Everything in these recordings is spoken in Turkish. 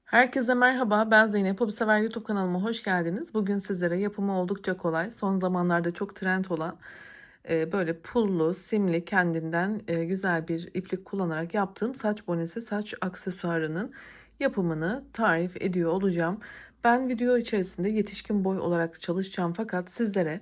Herkese merhaba, ben Zeynep. Hobisever YouTube kanalıma hoş geldiniz. Bugün sizlere yapımı oldukça kolay, son zamanlarda çok trend olan böyle pullu, simli, kendinden güzel bir iplik kullanarak yaptığım saç bonesi, saç aksesuarının yapımını tarif ediyor olacağım. Ben video içerisinde yetişkin boy olarak çalışacağım fakat sizlere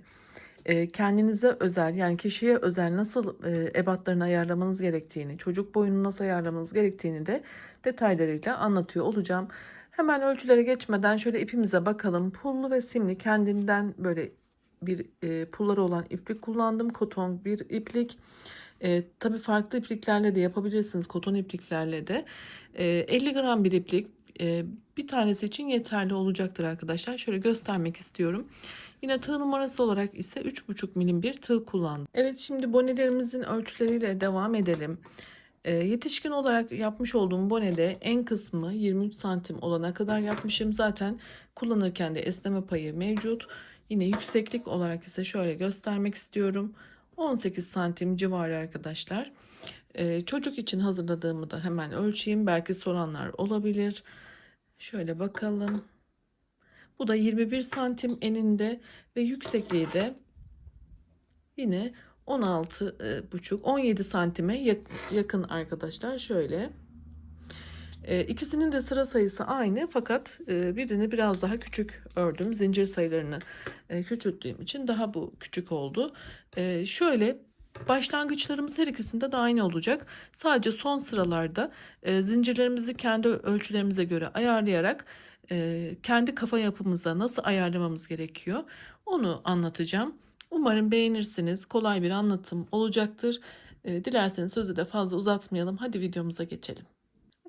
kendinize özel, yani kişiye özel nasıl ebatlarını ayarlamanız gerektiğini, çocuk boyunu nasıl ayarlamanız gerektiğini de detaylarıyla anlatıyor olacağım. Hemen ölçülere geçmeden şöyle ipimize bakalım. Pullu ve simli kendinden böyle bir pulları olan iplik kullandım. Koton bir iplik. Tabii farklı ipliklerle de yapabilirsiniz. Koton ipliklerle de. 50 gram bir iplik. Bir tanesi için yeterli olacaktır arkadaşlar. Şöyle göstermek istiyorum. Yine tığ numarası olarak ise 3,5 milim bir tığ kullandım. Evet, şimdi bonelerimizin ölçüleriyle devam edelim. Yetişkin olarak yapmış olduğum bonede en kısmı 23 santim olana kadar yapmışım. Zaten kullanırken de esneme payı mevcut. Yine yükseklik olarak ise şöyle göstermek istiyorum. 18 santim civarı arkadaşlar. Çocuk için hazırladığımı da hemen ölçeyim. Belki soranlar olabilir. Şöyle bakalım. Bu da 21 santim eninde ve yüksekliği de yine 16,5-17 santime yakın arkadaşlar. Şöyle. İkisinin de sıra sayısı aynı fakat birini biraz daha küçük ördüm. Zincir sayılarını küçülttüğüm için daha bu küçük oldu. Şöyle başlangıçlarımız her ikisinde de aynı olacak. Sadece son sıralarda zincirlerimizi kendi ölçülerimize göre ayarlayarak kendi kafa yapımıza nasıl ayarlamamız gerekiyor onu anlatacağım. Umarım beğenirsiniz. Kolay bir anlatım olacaktır. Dilerseniz sözü de fazla uzatmayalım. Hadi videomuza geçelim.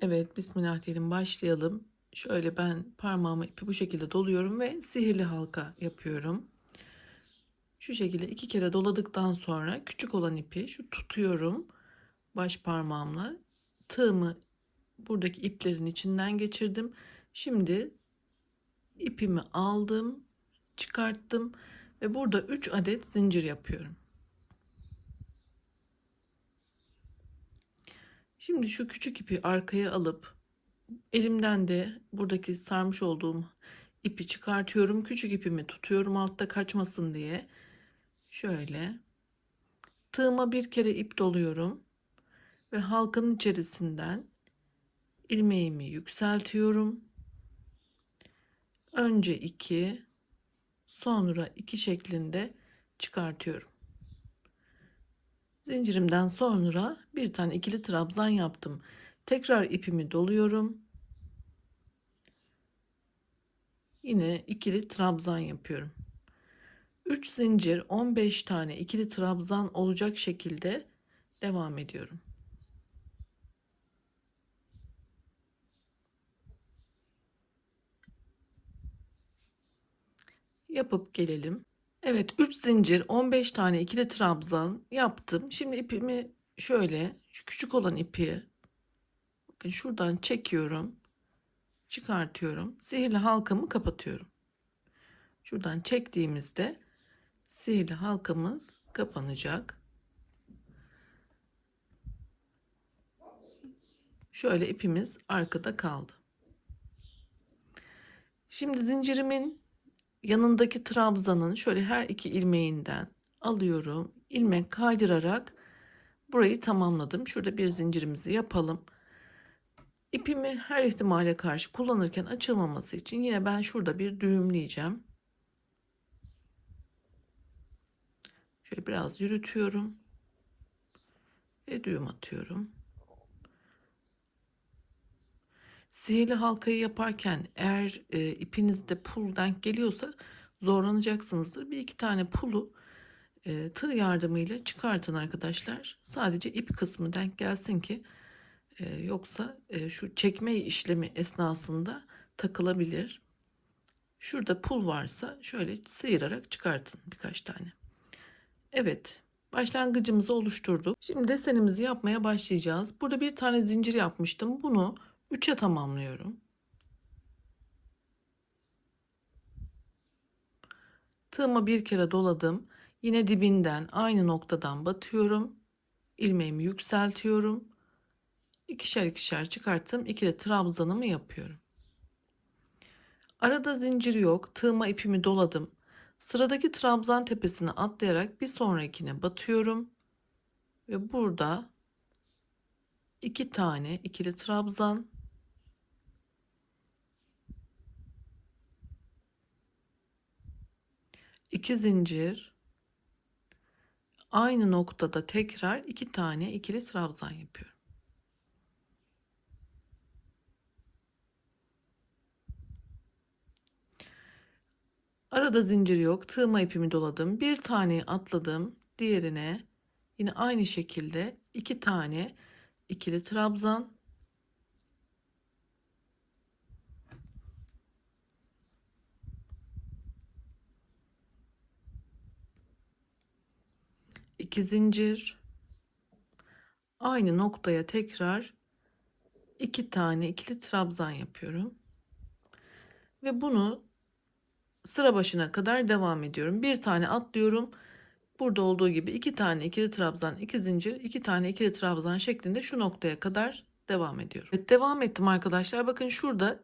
Evet, bismillah diyelim, başlayalım. Şöyle ben parmağımı ipi bu şekilde doluyorum ve sihirli halka yapıyorum. Şu şekilde 2 kere doladıktan sonra küçük olan ipi şu tutuyorum baş parmağımla. Tığımı buradaki iplerin içinden geçirdim. Şimdi ipimi aldım, çıkarttım ve burada 3 adet zincir yapıyorum. Şimdi şu küçük ipi arkaya alıp elimden de buradaki sarmış olduğum ipi çıkartıyorum. Küçük ipimi tutuyorum altta kaçmasın diye. Şöyle tığıma bir kere ip doluyorum ve halkanın içerisinden ilmeğimi yükseltiyorum. Önce 2, sonra 2 şeklinde çıkartıyorum. Zincirimden sonra bir tane ikili trabzan yaptım. Tekrar ipimi doluyorum. Yine ikili trabzan yapıyorum. 3 zincir 15 tane ikili trabzan olacak şekilde devam ediyorum. Yapıp gelelim. Evet, 3 zincir 15 tane ikili trabzan yaptım. Şimdi ipimi şöyle şu küçük olan ipi bakın şuradan çekiyorum. Çıkartıyorum. Sihirli halkamı kapatıyorum. Şuradan çektiğimizde sihirli halkamız kapanacak. Şöyle ipimiz arkada kaldı. Şimdi zincirimin yanındaki trabzanın şöyle her iki ilmeğinden alıyorum. İlmek kaydırarak burayı tamamladım. Şurada bir zincirimizi yapalım. İpimi her ihtimale karşı kullanırken açılmaması için yine ben şurada bir düğümleyeceğim. Şöyle biraz yürütüyorum ve düğüm atıyorum. Sihirli halkayı yaparken eğer ipinizde pul denk geliyorsa zorlanacaksınızdır. Bir iki tane pulu tığ yardımıyla çıkartın arkadaşlar. Sadece ip kısmı denk gelsin ki yoksa şu çekme işlemi esnasında takılabilir. Şurada pul varsa şöyle sıyırarak çıkartın birkaç tane. Evet, başlangıcımızı oluşturduk. Şimdi desenimizi yapmaya başlayacağız. Burada bir tane zincir yapmıştım. Bunu 3'e tamamlıyorum. Tığıma bir kere doladım. Yine dibinden aynı noktadan batıyorum. İlmeğimi yükseltiyorum. İkişer ikişer çıkarttım. İkili trabzanımı yapıyorum. Arada zincir yok. Tığıma ipimi doladım. Sıradaki trabzan tepesine atlayarak bir sonrakine batıyorum. Ve burada 2 tane ikili trabzan, 2 zincir, aynı noktada tekrar 2 tane ikili trabzan yapıyorum. Arada zincir yok. Tığıma ipimi doladım. Bir tane atladım. Diğerine yine aynı şekilde 2 tane ikili trabzan, 2 zincir, aynı noktaya tekrar 2 tane ikili trabzan yapıyorum. Ve bunu sıra başına kadar devam ediyorum. Bir tane atlıyorum. Burada olduğu gibi 2 tane ikili trabzan, 2 zincir, 2 tane ikili trabzan şeklinde şu noktaya kadar devam ediyorum. Evet, devam ettim arkadaşlar. Bakın şurada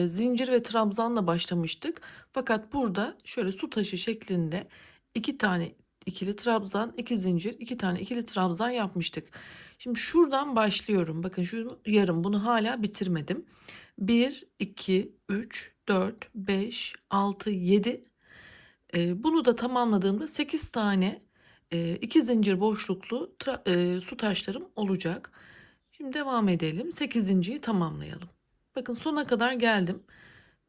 zincir ve trabzanla başlamıştık. Fakat burada şöyle su taşı şeklinde 2 tane ikili trabzan, 2 zincir, 2 tane ikili trabzan yapmıştık. Şimdi şuradan başlıyorum. Bakın şu yarım, bunu hala bitirmedim. 1, 2, 3, 4, 5, 6, 7. Bunu da tamamladığımda 8 tane 2 zincir boşluklu su taşlarım olacak. Şimdi devam edelim. 8.'yi tamamlayalım. Bakın sona kadar geldim.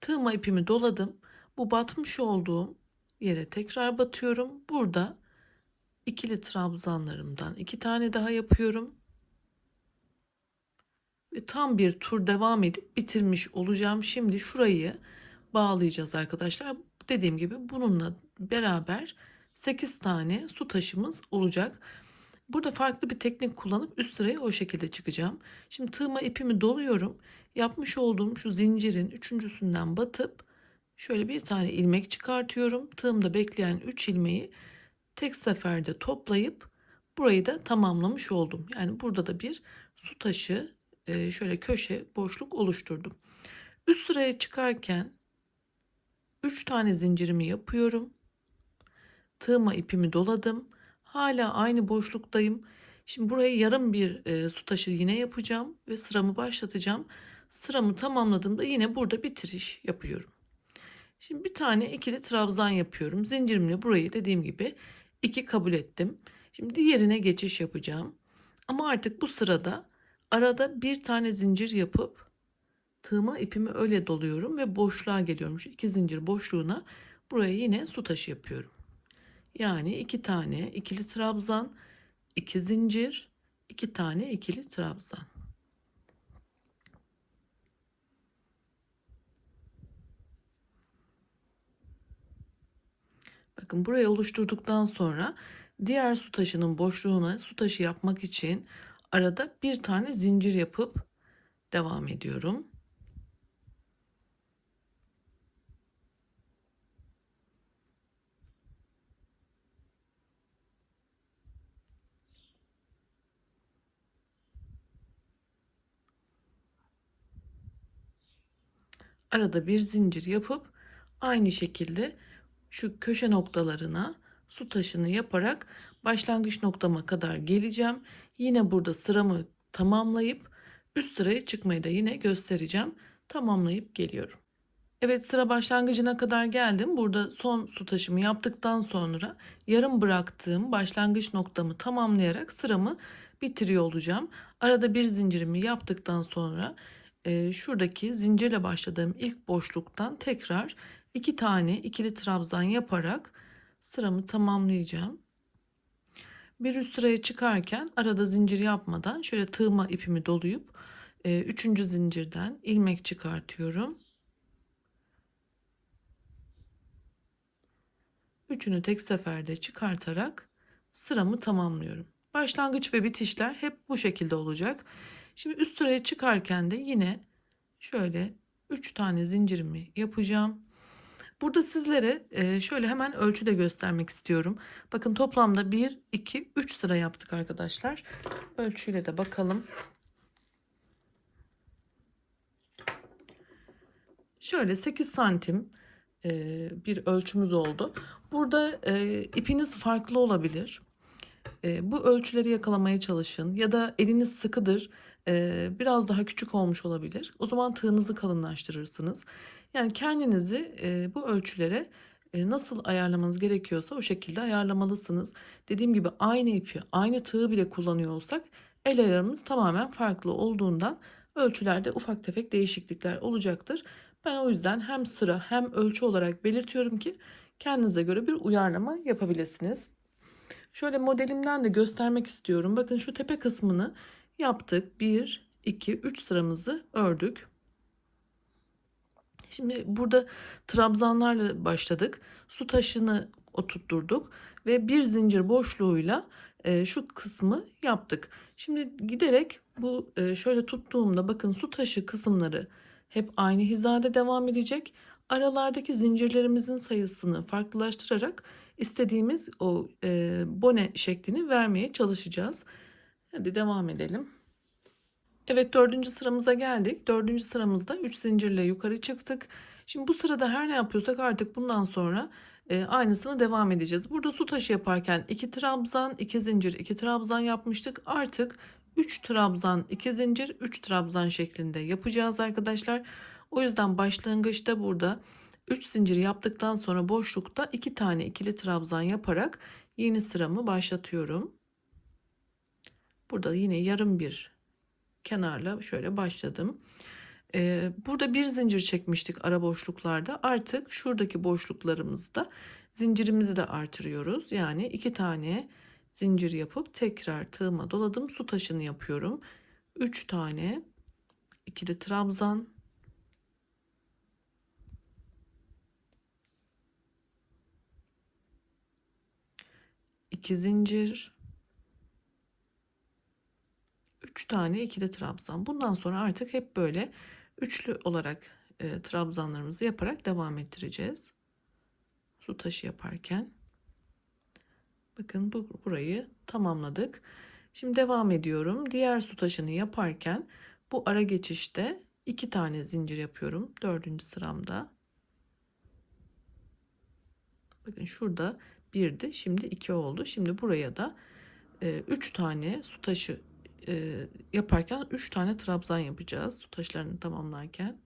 Tığıma ipimi doladım. Bu batmış olduğum yere tekrar batıyorum. Burada ikili trabzanlarımdan 2 tane daha yapıyorum. Ve tam bir tur devam edip bitirmiş olacağım. Şimdi şurayı bağlayacağız arkadaşlar. Dediğim gibi bununla beraber 8 tane su taşımız olacak. Burada farklı bir teknik kullanıp üst sıraya o şekilde çıkacağım. Şimdi tığıma ipimi doluyorum. Yapmış olduğum şu zincirin üçüncüsünden batıp şöyle bir tane ilmek çıkartıyorum. Tığımda bekleyen 3 ilmeği tek seferde toplayıp burayı da tamamlamış oldum. Yani burada da bir su taşı şöyle köşe boşluk oluşturdum. Üst sıraya çıkarken 3 tane zincirimi yapıyorum. Tığıma ipimi doladım. Hala aynı boşluktayım. Şimdi buraya yarım bir su taşı yine yapacağım ve sıramı başlatacağım. Sıramı tamamladığımda yine burada bitiriş yapıyorum. Şimdi bir tane ikili trabzan yapıyorum. Zincirimle burayı dediğim gibi 2 kabul ettim. Şimdi diğerine geçiş yapacağım. Ama artık bu sırada arada bir tane zincir yapıp tığıma ipimi öyle doluyorum ve boşluğa geliyorum. Şu 2 zincir boşluğuna buraya yine su taşı yapıyorum. Yani 2 tane ikili trabzan, 2 zincir, 2 tane ikili trabzan. Bakın burayı oluşturduktan sonra diğer su taşının boşluğuna su taşı yapmak için arada bir tane zincir yapıp devam ediyorum. Arada bir zincir yapıp aynı şekilde şu köşe noktalarına su taşını yaparak başlangıç noktama kadar geleceğim. Yine burada sıramı tamamlayıp üst sıraya çıkmayı da yine göstereceğim. Tamamlayıp geliyorum. Evet, sıra başlangıcına kadar geldim. Burada son su taşımı yaptıktan sonra yarım bıraktığım başlangıç noktamı tamamlayarak sıramı bitiriyor olacağım. Arada bir zincirimi yaptıktan sonra şuradaki zincirle başladığım ilk boşluktan tekrar 2 tane ikili trabzan yaparak sıramı tamamlayacağım. Bir üst sıraya çıkarken arada zincir yapmadan şöyle tığıma ipimi dolayıp 3. zincirden ilmek çıkartıyorum. Üçünü tek seferde çıkartarak sıramı tamamlıyorum. Başlangıç ve bitişler hep bu şekilde olacak. Şimdi üst sıraya çıkarken de yine şöyle 3 tane zincirimi yapacağım. Burada sizlere şöyle hemen ölçü de göstermek istiyorum. Bakın toplamda 1, 2, 3 sıra yaptık arkadaşlar. Ölçüyle de bakalım. Şöyle 8 santim bir ölçümüz oldu. Burada ipiniz farklı olabilir. Bu ölçüleri yakalamaya çalışın ya da eliniz sıkıdır, biraz daha küçük olmuş olabilir. O zaman tığınızı kalınlaştırırsınız. Yani kendinizi bu ölçülere nasıl ayarlamanız gerekiyorsa o şekilde ayarlamalısınız. Dediğim gibi aynı ipi, aynı tığı bile kullanıyor olsak el ayarımız tamamen farklı olduğundan ölçülerde ufak tefek değişiklikler olacaktır. Ben o yüzden hem sıra hem ölçü olarak belirtiyorum ki kendinize göre bir uyarlama yapabilirsiniz. Şöyle modelimden de göstermek istiyorum. Bakın şu tepe kısmını yaptık. 1, 2, 3 sıramızı ördük. Şimdi burada trabzanlarla başladık. Su taşını oturtturduk ve bir zincir boşluğuyla şu kısmı yaptık. Şimdi giderek bu şöyle tuttuğumda bakın su taşı kısımları hep aynı hizada devam edecek. Aralardaki zincirlerimizin sayısını farklılaştırarak istediğimiz o bone şeklini vermeye çalışacağız. Hadi devam edelim. Evet, dördüncü sıramıza geldik. Dördüncü sıramızda 3 zincirle yukarı çıktık. Şimdi bu sırada her ne yapıyorsak artık bundan sonra aynısını devam edeceğiz. Burada su taşı yaparken 2 trabzan, 2 zincir, 2 trabzan yapmıştık. Artık 3 trabzan, 2 zincir, 3 trabzan şeklinde yapacağız arkadaşlar. O yüzden başlangıçta burada 3 zincir yaptıktan sonra boşlukta 2 tane ikili trabzan yaparak yeni sıramı başlatıyorum. Burada yine yarım bir kenarla şöyle başladım. Burada bir zincir çekmiştik ara boşluklarda. Artık şuradaki boşluklarımızda zincirimizi de artırıyoruz. Yani 2 tane zincir yapıp tekrar tığıma doladım. Su taşını yapıyorum. 3 tane ikili trabzan, 2 zincir, 3 tane ikili trabzan. Bundan sonra artık hep böyle üçlü olarak trabzanlarımızı yaparak devam ettireceğiz. Su taşı yaparken. Bakın burayı tamamladık. Şimdi devam ediyorum. Diğer su taşını yaparken bu ara geçişte 2 tane zincir yapıyorum. Dördüncü sıramda. Bakın şurada 1'di. Şimdi 2 oldu. Şimdi buraya da 3 tane su taşı yaparken 3 tane trabzan yapacağız. Su taşlarını tamamlarken.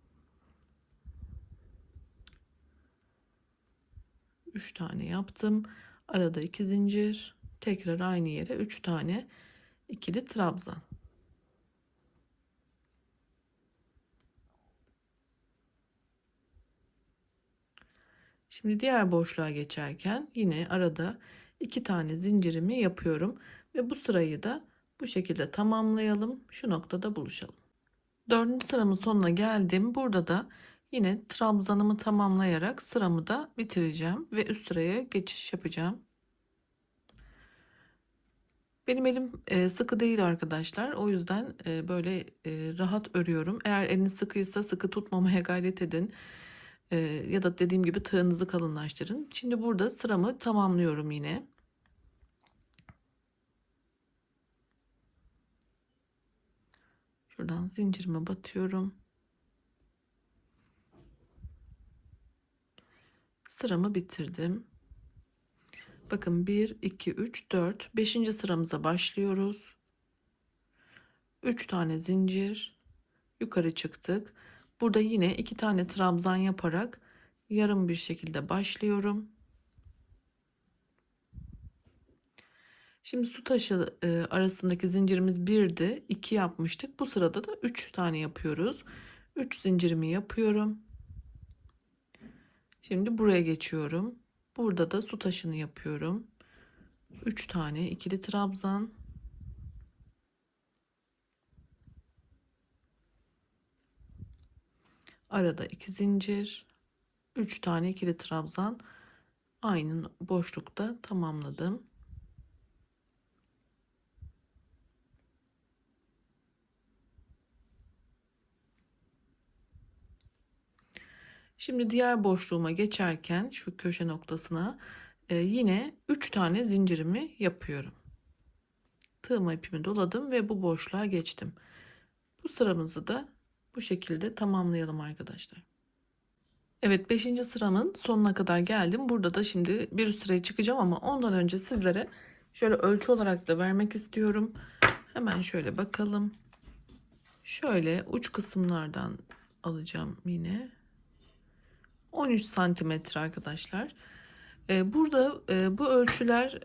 3 tane yaptım. Arada 2 zincir. Tekrar aynı yere 3 tane ikili trabzan. Şimdi diğer boşluğa geçerken yine arada 2 tane zincirimi yapıyorum ve bu sırayı da bu şekilde tamamlayalım. Şu noktada buluşalım. Dördüncü sıramın sonuna geldim. Burada da yine trabzanımı tamamlayarak sıramı da bitireceğim ve üst sıraya geçiş yapacağım. Benim elim sıkı değil arkadaşlar. O yüzden böyle rahat örüyorum. Eğer eliniz sıkıysa sıkı tutmamaya gayret edin. Ya da dediğim gibi tığınızı kalınlaştırın. Şimdi burada sıramı tamamlıyorum yine. Şuradan zincirime batıyorum. Sıramı bitirdim. Bakın 1, 2, 3, 4. 5. sıramıza başlıyoruz. 3 tane zincir. Yukarı çıktık. Burada yine 2 tane trabzan yaparak yarım bir şekilde başlıyorum. Şimdi su taşı arasındaki zincirimiz 1'di. 2 yapmıştık. Bu sırada da 3 tane yapıyoruz. 3 zincirimi yapıyorum. Şimdi buraya geçiyorum. Burada da su taşını yapıyorum. 3 tane ikili trabzan. Arada 2 zincir. 3 tane ikili trabzan. Aynı boşlukta tamamladım. Şimdi diğer boşluğuma geçerken şu köşe noktasına yine 3 tane zincirimi yapıyorum. Tığıma ipimi doladım ve bu boşluğa geçtim. Bu sıramızı da bu şekilde tamamlayalım arkadaşlar. Evet, beşinci sıramın sonuna kadar geldim. Burada da şimdi bir üst sıraya çıkacağım ama ondan önce sizlere şöyle ölçü olarak da vermek istiyorum. Hemen şöyle bakalım. Şöyle uç kısımlardan alacağım yine. 13 santimetre arkadaşlar. Burada bu ölçüler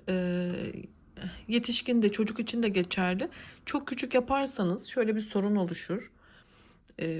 yetişkin de çocuk için de geçerli. Çok küçük yaparsanız şöyle bir sorun oluşur.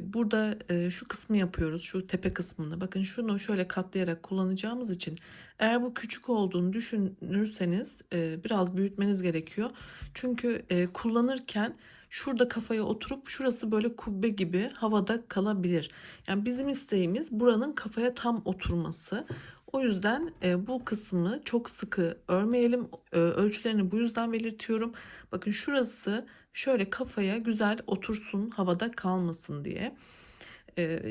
Burada şu kısmı yapıyoruz, şu tepe kısmını. Bakın şunu şöyle katlayarak kullanacağımız için eğer bu küçük olduğunu düşünürseniz biraz büyütmeniz gerekiyor. Çünkü kullanırken şurada kafaya oturup şurası böyle kubbe gibi havada kalabilir. Yani bizim isteğimiz buranın kafaya tam oturması. O yüzden bu kısmı çok sıkı örmeyelim. Ölçülerini bu yüzden belirtiyorum. Bakın şurası şöyle kafaya güzel otursun, havada kalmasın diye.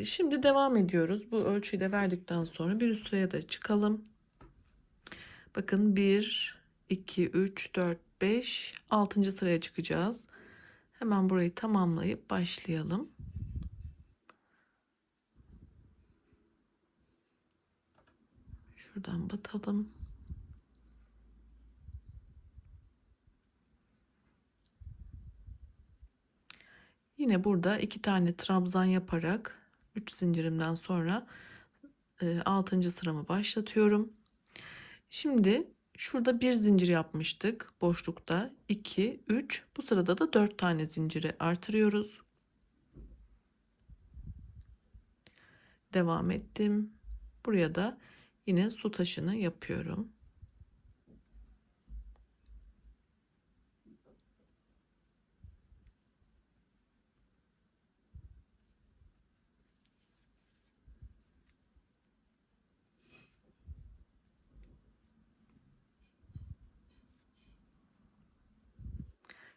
Şimdi devam ediyoruz. Bu ölçüyü de verdikten sonra bir üst sıraya da çıkalım. Bakın 1, 2, 3, 4, 5, 6. sıraya çıkacağız. Hemen burayı tamamlayıp başlayalım. Şuradan batalım. Yine burada 2 tane trabzan yaparak 3 zincirimden sonra 6. sıramı başlatıyorum. Şimdi şurada bir zincir yapmıştık boşlukta, 2, 3, bu sırada da 4 tane zinciri artırıyoruz. Devam ettim. Buraya da yine su taşını yapıyorum.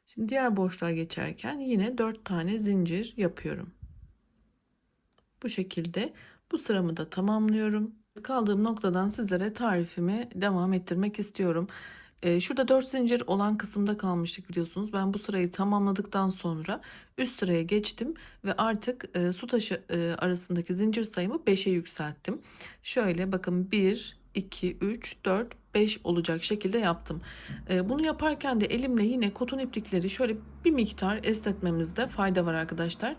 Şimdi diğer boşluğa geçerken yine 4 tane zincir yapıyorum. Bu şekilde bu sıramı da tamamlıyorum. Kaldığım noktadan sizlere tarifimi devam ettirmek istiyorum. Şurada 4 zincir olan kısımda kalmıştık biliyorsunuz. Ben bu sırayı tamamladıktan sonra üst sıraya geçtim ve artık su taşı arasındaki zincir sayımı 5'e yükselttim. Şöyle bakın 1, 2, 3, 4, 5 olacak şekilde yaptım. Bunu yaparken de elimle yine koton iplikleri şöyle bir miktar esnetmemizde fayda var arkadaşlar.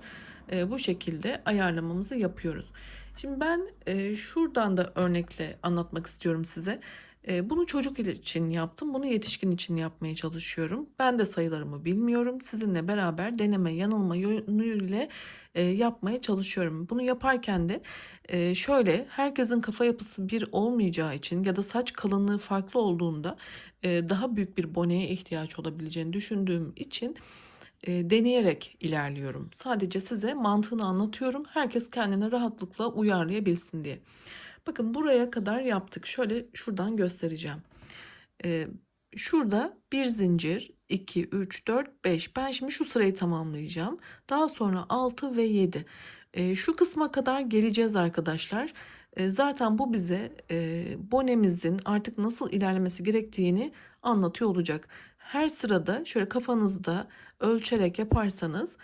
Bu şekilde ayarlamamızı yapıyoruz. Şimdi ben şuradan da örnekle anlatmak istiyorum size. Bunu çocuk için yaptım. Bunu yetişkin için yapmaya çalışıyorum. Ben de sayılarımı bilmiyorum. Sizinle beraber deneme yanılma yönüyle yapmaya çalışıyorum. Bunu yaparken de şöyle herkesin kafa yapısı bir olmayacağı için ya da saç kalınlığı farklı olduğunda daha büyük bir boneye ihtiyaç olabileceğini düşündüğüm için deneyerek ilerliyorum. Sadece size mantığını anlatıyorum. Herkes kendine rahatlıkla uyarlayabilsin diye. Bakın buraya kadar yaptık. Şöyle şuradan göstereceğim. Ee, Şurada bir zincir 2, 3, 4, 5. Ben şimdi şu sırayı tamamlayacağım. Daha sonra 6 ve 7. Şu kısma kadar geleceğiz arkadaşlar. Zaten bu bize bonemizin artık nasıl ilerlemesi gerektiğini anlatıyor olacak. Her sırada şöyle kafanızda ölçerek yaparsanız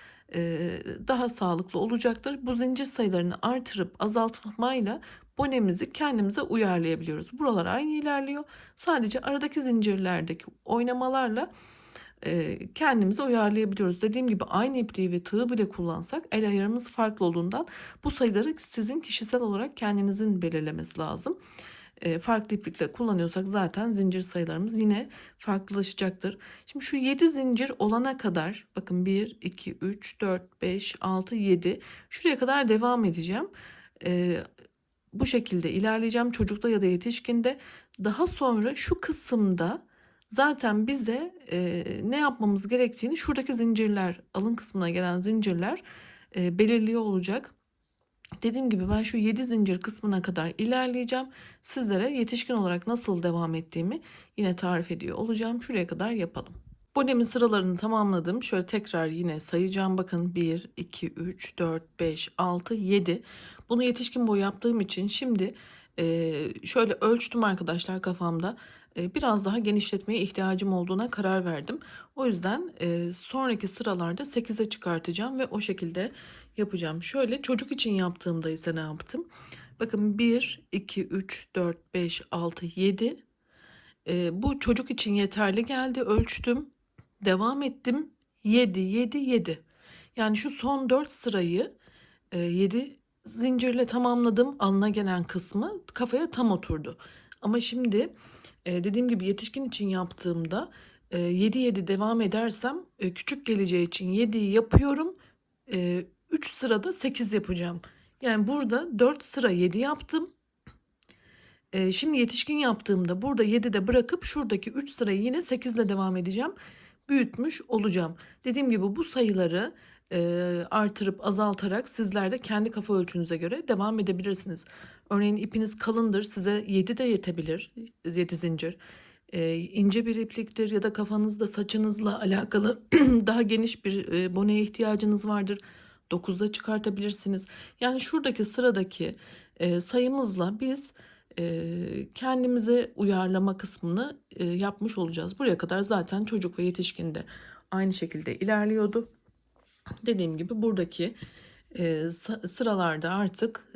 daha sağlıklı olacaktır. Bu zincir sayılarını artırıp azaltmayla bonemizi kendimize uyarlayabiliyoruz. Buralar aynı ilerliyor. Sadece aradaki zincirlerdeki oynamalarla kendimize uyarlayabiliyoruz. Dediğim gibi aynı ipliği ve tığı bile kullansak el ayarımız farklı olduğundan bu sayıları sizin kişisel olarak kendinizin belirlemesi lazım. Farklı iplikle kullanıyorsak zaten zincir sayılarımız yine farklılaşacaktır. Şimdi şu 7 zincir olana kadar bakın 1, 2, 3, 4, 5, 6, 7 şuraya kadar devam edeceğim. Bu şekilde ilerleyeceğim çocukta ya da yetişkinde. Daha sonra şu kısımda zaten bize ne yapmamız gerektiğini şuradaki zincirler, alın kısmına gelen zincirler belirliyor olacak. Dediğim gibi ben şu 7 zincir kısmına kadar ilerleyeceğim. Sizlere yetişkin olarak nasıl devam ettiğimi yine tarif ediyor olacağım. Şuraya kadar yapalım. Bonemin sıralarını tamamladım. Şöyle tekrar yine sayacağım. Bakın 1, 2, 3, 4, 5, 6, 7. Bunu yetişkin boyu yaptığım için şimdi şöyle ölçtüm arkadaşlar kafamda. Biraz daha genişletmeye ihtiyacım olduğuna karar verdim. O yüzden sonraki sıralarda 8'e çıkartacağım ve o şekilde yapacağım. Şöyle çocuk için yaptığımda ise ne yaptım? Bakın 1, 2, 3, 4, 5, 6, 7. Bu çocuk için yeterli geldi. Ölçtüm. Devam ettim. 7, 7, 7. Yani şu son 4 sırayı 7 zincirle tamamladım. Alına gelen kısmı kafaya tam oturdu. Ama şimdi dediğim gibi yetişkin için yaptığımda 7, 7 devam edersem küçük geleceği için 7'yi yapıyorum. 3 sırada 8 yapacağım. Yani burada 4 sıra 7 yaptım. Şimdi yetişkin yaptığımda burada 7'de bırakıp şuradaki 3 sırayı yine 8 ile devam edeceğim. Büyütmüş olacağım. Dediğim gibi bu sayıları artırıp azaltarak sizler de kendi kafa ölçünüze göre devam edebilirsiniz. Örneğin ipiniz kalındır, size 7 de yetebilir, 7 zincir. İnce bir ipliktir ya da kafanızda saçınızla alakalı daha geniş bir boneye ihtiyacınız vardır. 9'da çıkartabilirsiniz. Yani şuradaki sıradaki sayımızla biz kendimize uyarlama kısmını yapmış olacağız. Buraya kadar zaten çocuk ve yetişkin de aynı şekilde ilerliyordu. Dediğim gibi buradaki sıralarda artık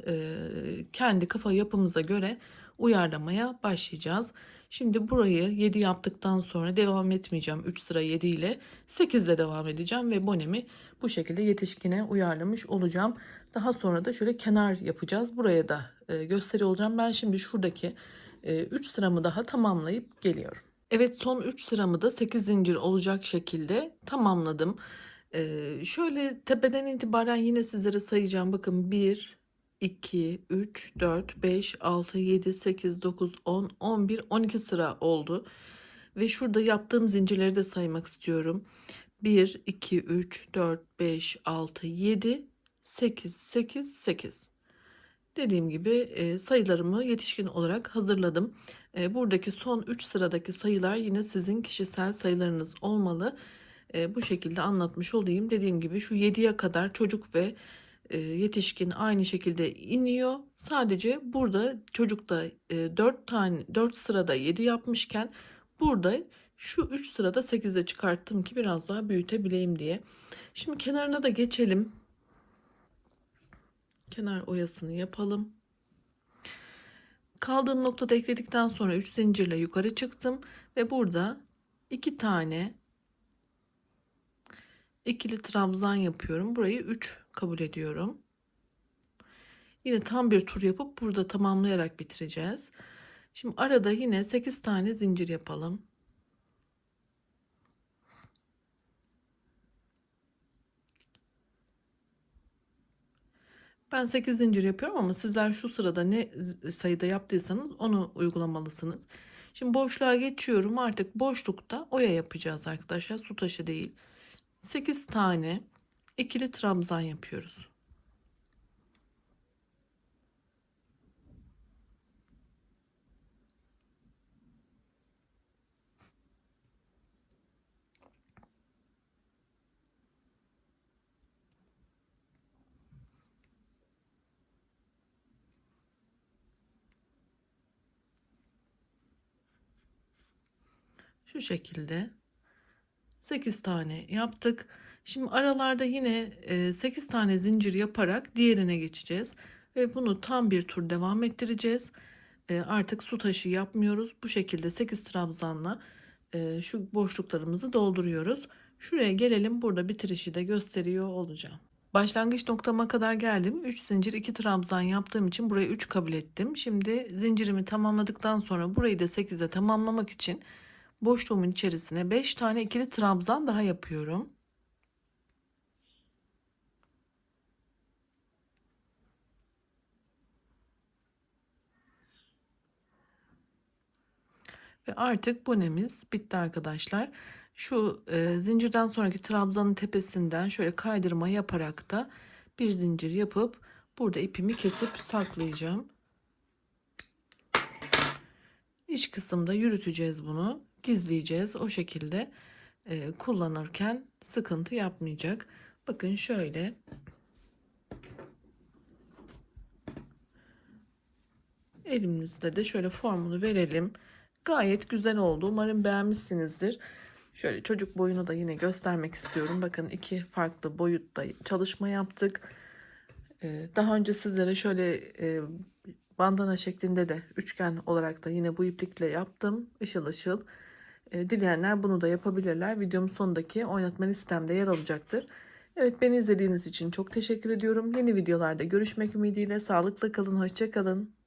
kendi kafa yapımıza göre uyarlamaya başlayacağız. Şimdi burayı 7 yaptıktan sonra devam etmeyeceğim. 3 sıra 7 ile 8 ile devam edeceğim ve bonemi bu şekilde yetişkine uyarlamış olacağım. Daha sonra da şöyle kenar yapacağız. Buraya da gösteriyor olacağım. Ben şimdi şuradaki 3 sıramı daha tamamlayıp geliyorum. Evet, son 3 sıramı da 8 zincir olacak şekilde tamamladım. Şöyle tepeden itibaren yine sizlere sayacağım. Bakın 1, 2, 3, 4, 5, 6, 7, 8, 9, 10, 11, 12 sıra oldu. Ve şurada yaptığım zincirleri de saymak istiyorum. 1, 2, 3, 4, 5, 6, 7, 8, 8, 8. Dediğim gibi sayılarımı yetişkin olarak hazırladım. Buradaki son 3 sıradaki sayılar yine sizin kişisel sayılarınız olmalı. Bu şekilde anlatmış olayım. Dediğim gibi şu 7'ye kadar çocuk ve yetişkin aynı şekilde iniyor. Sadece burada çocukta 4 sırada 7 yapmışken burada şu 3 sırada 8'e çıkarttım ki biraz daha büyütebileyim diye. Şimdi kenarına da geçelim. Kenar oyasını yapalım. Kaldığım noktada ekledikten sonra 3 zincirle yukarı çıktım ve burada 2 tane ikili trabzan yapıyorum. Burayı 3 kabul ediyorum. Yine tam bir tur yapıp burada tamamlayarak bitireceğiz. Şimdi arada yine 8 tane zincir yapalım. Ben 8 zincir yapıyorum ama sizler şu sırada ne sayıda yaptıysanız onu uygulamalısınız. Şimdi boşluğa geçiyorum. Artık boşlukta oya yapacağız arkadaşlar. Su taşı değil. 8 tane ikili trabzan yapıyoruz. Şu şekilde 8 tane yaptık. Şimdi aralarda yine 8 tane zincir yaparak diğerine geçeceğiz. Ve bunu tam bir tur devam ettireceğiz. Artık su taşı yapmıyoruz. Bu şekilde 8 trabzanla şu boşluklarımızı dolduruyoruz. Şuraya gelelim. Burada bitirişi de gösteriyor olacağım. Başlangıç noktama kadar geldim. 3 zincir 2 trabzan yaptığım için burayı 3 kabul ettim. Şimdi zincirimi tamamladıktan sonra burayı da 8'e tamamlamak için boşluğumun içerisine 5 tane ikili trabzan daha yapıyorum. Ve artık bonemiz bitti arkadaşlar. Şu zincirden sonraki trabzanın tepesinden şöyle kaydırma yaparak da bir zincir yapıp burada ipimi kesip saklayacağım. İç kısımda yürüteceğiz bunu. Gizleyeceğiz. O şekilde kullanırken sıkıntı yapmayacak. Bakın şöyle. Elimizde de şöyle formunu verelim. Gayet güzel oldu. Umarım beğenmişsinizdir. Şöyle çocuk boyunu da yine göstermek istiyorum. Bakın iki farklı boyutta çalışma yaptık. Daha önce sizlere şöyle bandana şeklinde de üçgen olarak da yine bu iplikle yaptım. Işıl ışıl. Dileyenler bunu da yapabilirler. Videomun sonundaki oynatma listemde yer alacaktır. Evet, beni izlediğiniz için çok teşekkür ediyorum. Yeni videolarda görüşmek ümidiyle sağlıkla kalın, hoşça kalın.